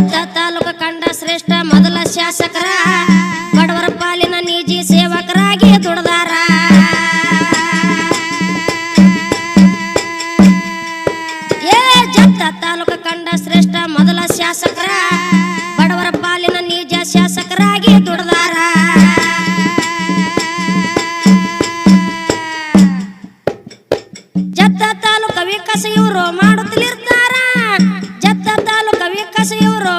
ಜತ್ತ ತಾಲೂಕು ಕಂಡ ಶ್ರೇಷ್ಠ ಮೊದಲ ಶಾಸಕರ ಬಡವರ ಪಾಲಿನ ನಿಜಿ ಸೇವಕರಾಗಿ ದುಡದಾರ ಜತ್ತ ತಾಲೂಕು ಕಂಡ ಶ್ರೇಷ್ಠ ಮೊದಲ ಶಾಸಕರ ಬಡವರ ಪಾಲಿನ ನಿಜ ಶಾಸಕರಾಗಿ ದುಡದಾರ ಜತ್ತ ತಾಲೂಕು ವಿಕಾಸ ಇವರು ಮಾಡುತ್ತಲಿರ್ತಾರ ಜತ್ತ ತಾಲೂಕು ವಿಕಾಸ ಇವರು